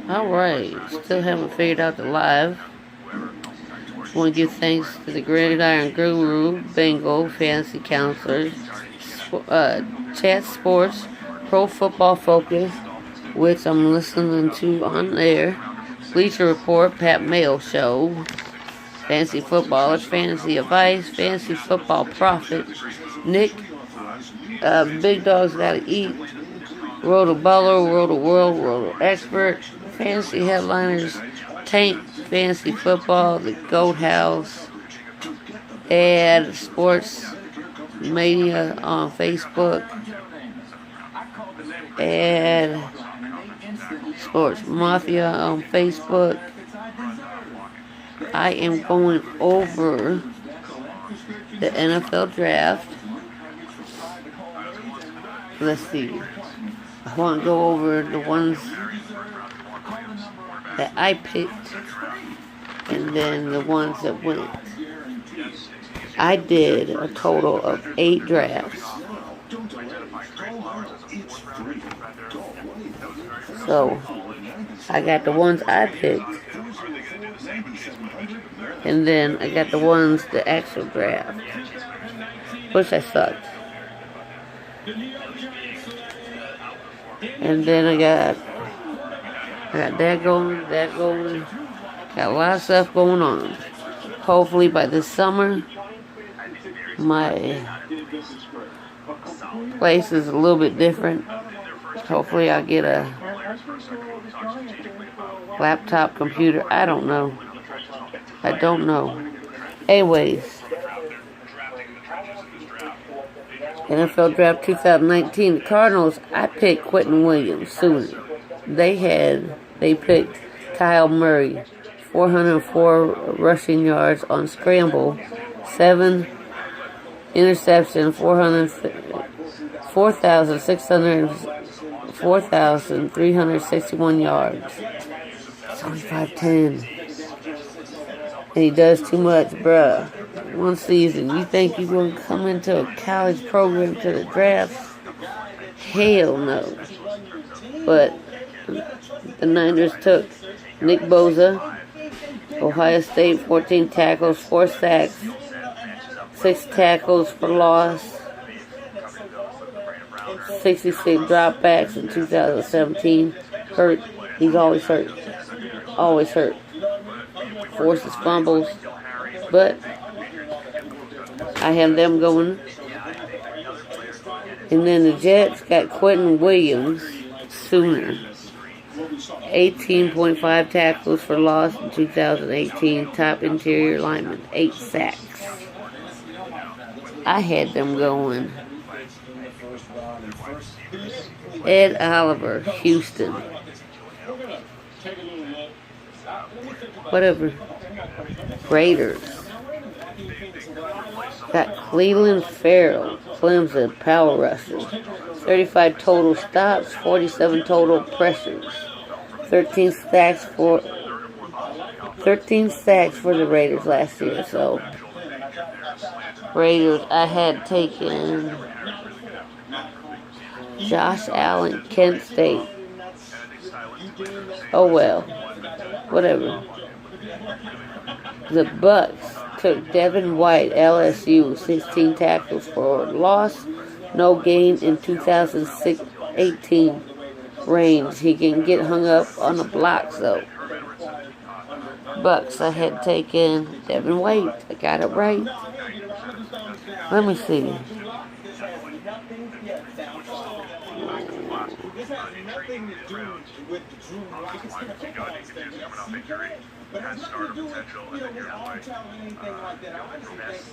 Alright, still haven't figured out the live. Want to give thanks to the Gridiron Guru, Bingo, Fantasy Counselors, Chat Sports, Pro Football Focus, which I'm listening to on there, Bleacher Report, Pat Mayo Show, Fantasy Footballers, Fantasy Advice, Fantasy Football Prophet, Nick, Big Dogs Gotta Eat, World of Baller, World of World, World of Expert, Fantasy Headliners, Tank, Fantasy Football, The Goat House, and Sports Mania on Facebook, and Sports Mafia on Facebook. I am going over the NFL draft. Let's see. I want to go over the ones that I picked and then the ones that went. I did a total of 8 drafts. So, I got the ones I picked. And then I got the ones, the actual draft. Which I sucked. And then I got that going. Got a lot of stuff going on. Hopefully by this summer, my place is a little bit different. Hopefully I'll get a laptop computer. I don't know. Anyways, NFL Draft 2019, the Cardinals, I picked Quentin Williams sooner. They picked Kyle Murray, 404 rushing yards on scramble, 7 interception, 4,361 yards. It's only 5'10". And he does too much, bruh. One season. You think you're going to come into a college program to the draft? Hell no. But the Niners took Nick Bosa, Ohio State, 14 tackles, 4 sacks, 6 tackles for loss, 66 dropbacks in 2017. Hurt. He's always hurt. Always hurt. Forces fumbles. But I have them going. And then the Jets got Quentin Williams sooner. 18.5 tackles for loss in 2018. Top interior lineman. 8 sacks. I had them going. Ed Oliver, Houston. Whatever. Raiders. Got Cleveland Farrell, Clemson, power rusher. 35 total stops, 47 total pressures. 13 sacks for the Raiders last year. So Raiders, I had taken Josh Allen, Kent State. Oh well, whatever. The Bucks took Devin White, LSU, 16 tackles for loss, no gain in 2018 range. He can get hung up on the blocks though. Bucks, I had taken Devin White. I got it right. Let me see.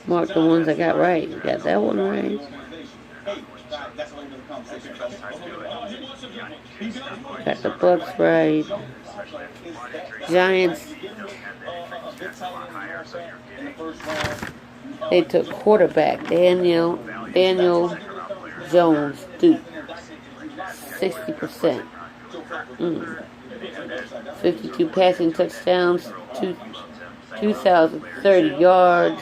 Mark the ones I got right. You got that one right. Got the Bucks right. Giants. They took quarterback Daniel Jones, Duke. 60%. 52 passing touchdowns, 2,030 yards.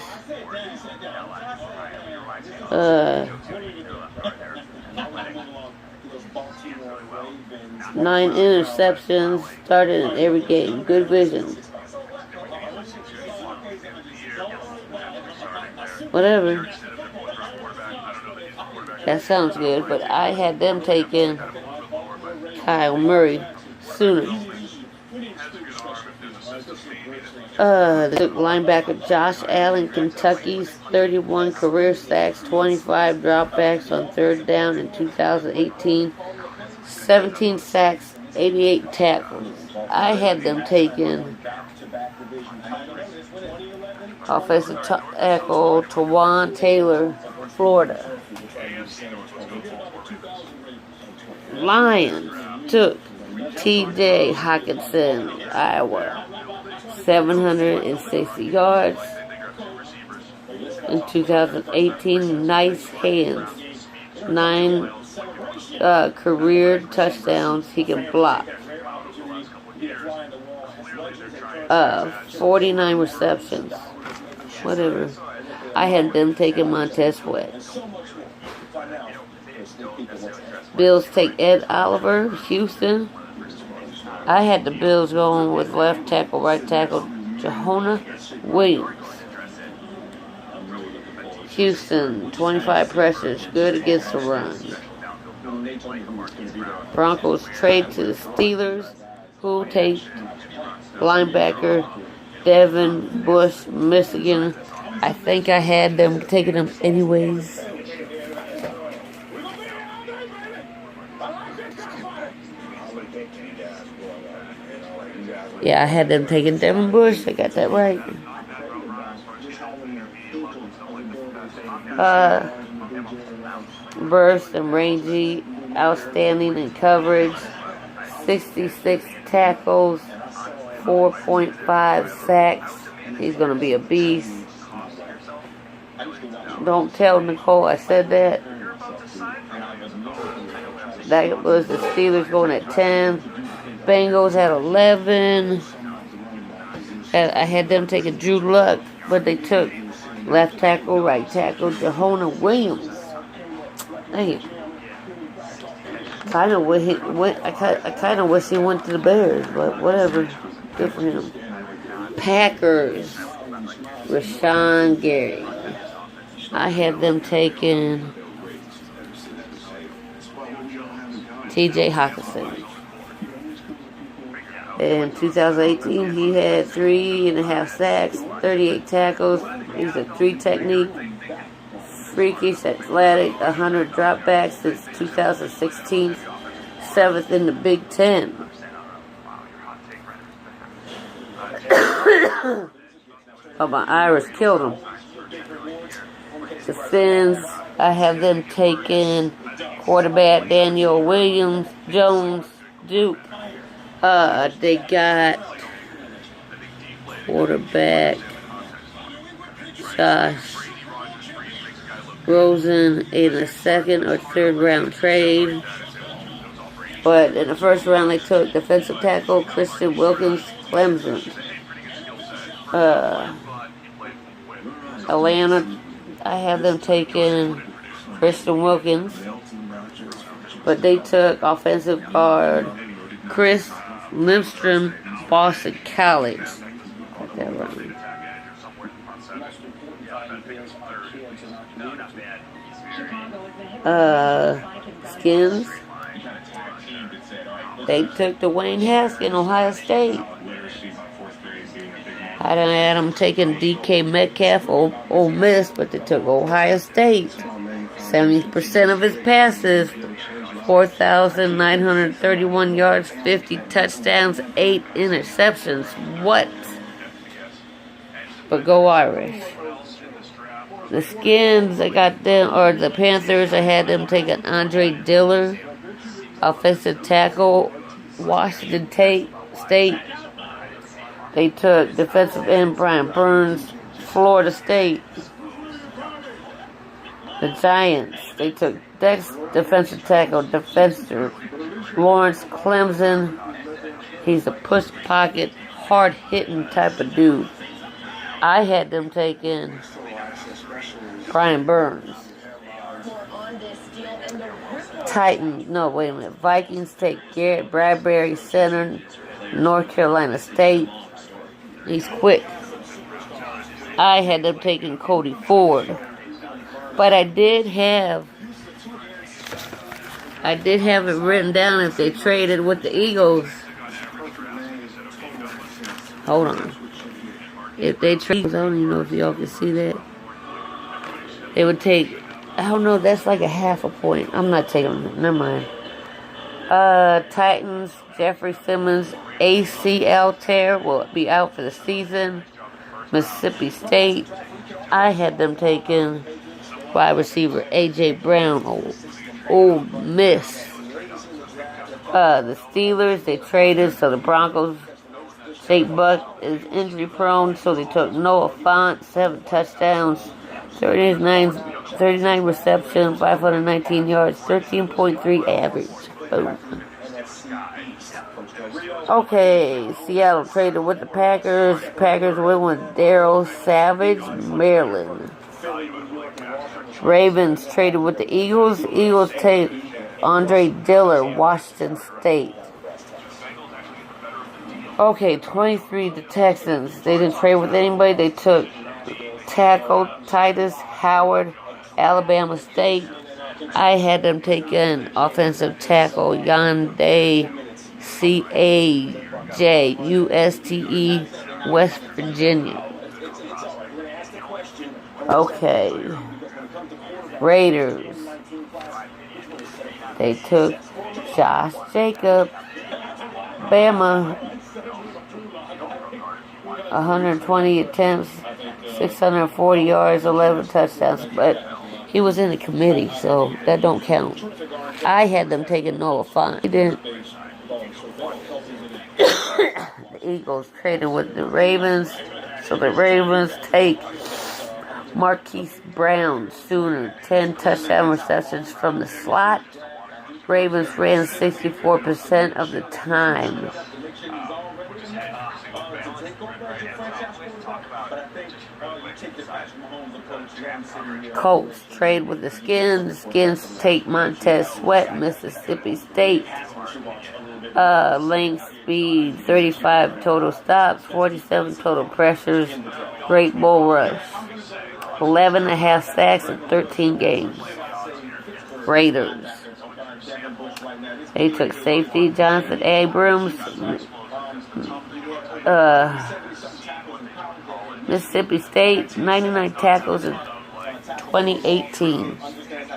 9 interceptions, started in every game. Good vision. Whatever. That sounds good, but I had them taking Kyle Murray sooner. The linebacker Josh Allen, Kentucky's 31 career sacks, 25 dropbacks on third down in 2018, 17 sacks, 88 tackles. I had them taking offensive tackle Tawan Taylor, Florida. Lions took T.J. Hawkinson, Iowa. 760 yards in 2018. Nice hands. 9 career touchdowns. He can block. 49 receptions. Whatever. I had them taking Montez Sweat. Bills take Ed Oliver, Houston. I had the Bills going with left tackle, right tackle, Jonah Williams. Houston, 25 pressures, good against the run. Broncos trade to the Steelers, who take linebacker Devin Bush, Michigan. I think I had them taking him anyways. Yeah, I had them taking Devin Bush. I got that right. Burst and rangy, outstanding in coverage. 66 tackles, 4.5 sacks. He's going to be a beast. Don't tell Nicole I said that. That was the Steelers going at 10. Bengals at 11. I had them taking Drew Luck, but they took left tackle, right tackle, Jonah Williams. Dang it. I kind of wish he went to the Bears, but whatever. Good for him. Packers, Rashawn Gary. I had them taking T.J. Hawkinson. In 2018, he had 3.5 sacks, 38 tackles. He's a 3 technique, freakish, athletic, 100 dropbacks since 2016, 7th in the Big Ten. Oh, my Irish killed him. The Finns, I have them taking quarterback Daniel Williams, Jones, Duke. They got quarterback Josh Rosen in a second or third round trade. But in the first round, they took defensive tackle Christian Wilkins, Clemson. Atlanta, I have them taking Christian Wilkins. But they took offensive guard Chris Lindstrom, Boston College. Got that right. Skins. They took Dwayne Haskins, Ohio State. I done had them taking DK Metcalf, Ole Miss, but they took Ohio State. 70% of his passes, 4,931 yards, 50 touchdowns, 8 interceptions. What? But go Irish. The Skins, I got them, or the Panthers, I had them taking Andre Dillard, offensive tackle, Washington State. They took defensive end Brian Burns, Florida State. The Giants, they took defensive tackle, defender Lawrence Clemson. He's a push pocket, hard hitting type of dude. I had them taking Brian Burns. Vikings take Garrett Bradbury, center, North Carolina State. He's quick. I had them taking Cody Ford. But I did have it written down if they traded with the Eagles. Hold on. If they trade, I don't even know if y'all can see that. They would take, I don't know, that's like a half a point. I'm not taking them. Never mind. Titans, Jeffrey Simmons, ACL tear, will be out for the season. Mississippi State, I had them taking wide receiver A.J. Brown, Ole Miss. The Steelers, they traded, so the Broncos, Jake Buck is injury prone, so they took Noah Fant, 7 touchdowns, 39 receptions, 519 yards, 13.3 average. Boom. Okay, Seattle traded with the Packers. Packers went with Darryl Savage, Maryland. Ravens traded with the Eagles. Eagles take Andre Diller, Washington State. Okay, 23, the Texans. They didn't trade with anybody. They took tackle Titus Howard, Alabama State. I had them taking offensive tackle Yandé C.A.J. USTE, West Virginia. Okay. Raiders. They took Josh Jacobs, Bama, 120 attempts, 640 yards, 11 touchdowns, but he was in the committee, so that don't count. I had them taking Noah Fant. He didn't. The Eagles traded with the Ravens, so the Ravens take Marquise Brown, Sooner, 10 touchdown receptions from the slot. Ravens ran 64% of the time. Colts trade with the Skins. Skins take Montez Sweat, Mississippi State. Length, speed, 35 total stops, 47 total pressures. Great bull rush. 11.5 sacks in 13 games. Raiders. They took safety Jonathan Abrams. Mississippi State, 99 tackles in 2018.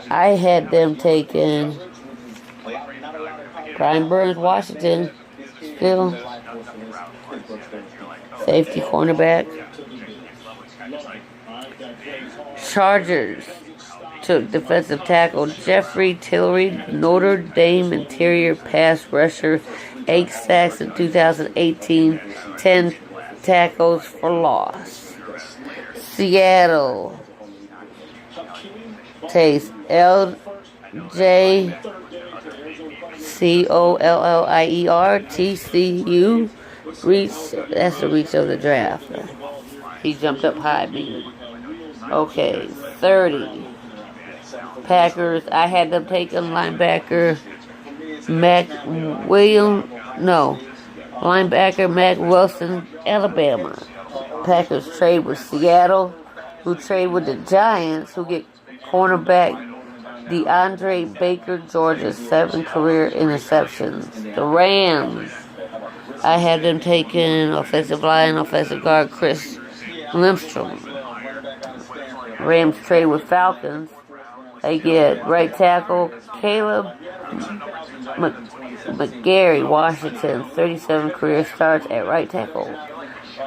I had them taking Brian Burns, Washington, still safety cornerback. Chargers took defensive tackle Jeffrey Tillery, Notre Dame interior pass rusher, 8 sacks in 2018, 10 tackles for loss. Seattle takes L.J. Collier, TCU. That's the reach of the draft. He jumped up high, baby. Okay, 30. Packers, I had them taking linebacker Mac Wilson, Alabama. Packers trade with Seattle, who trade with the Giants, who get cornerback DeAndre Baker, Georgia, 7 career interceptions. The Rams, I had them taking offensive line, offensive guard Chris Lindstrom. Rams trade with Falcons. They get right tackle Caleb McGarry, Washington, 37 career starts at right tackle.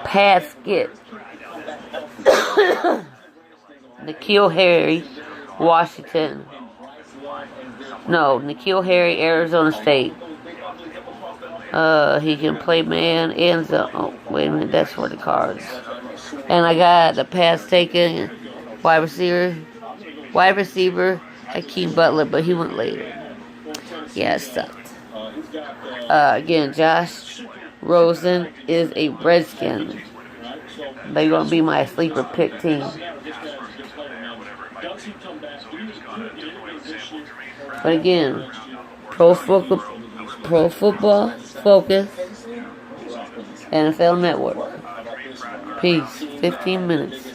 Pats get N'Keal Harry, Washington. No, N'Keal Harry, Arizona State. He can play man and zone. Oh, wait a minute, that's for the Cards. And I got the pass taken, wide receiver, Hakeem Butler, but he went later. Yeah, it sucked. Again, Josh Rosen is a Redskin. They're going to be my sleeper pick team. But again, Pro Football Focus, NFL Network. Peace. 15 minutes.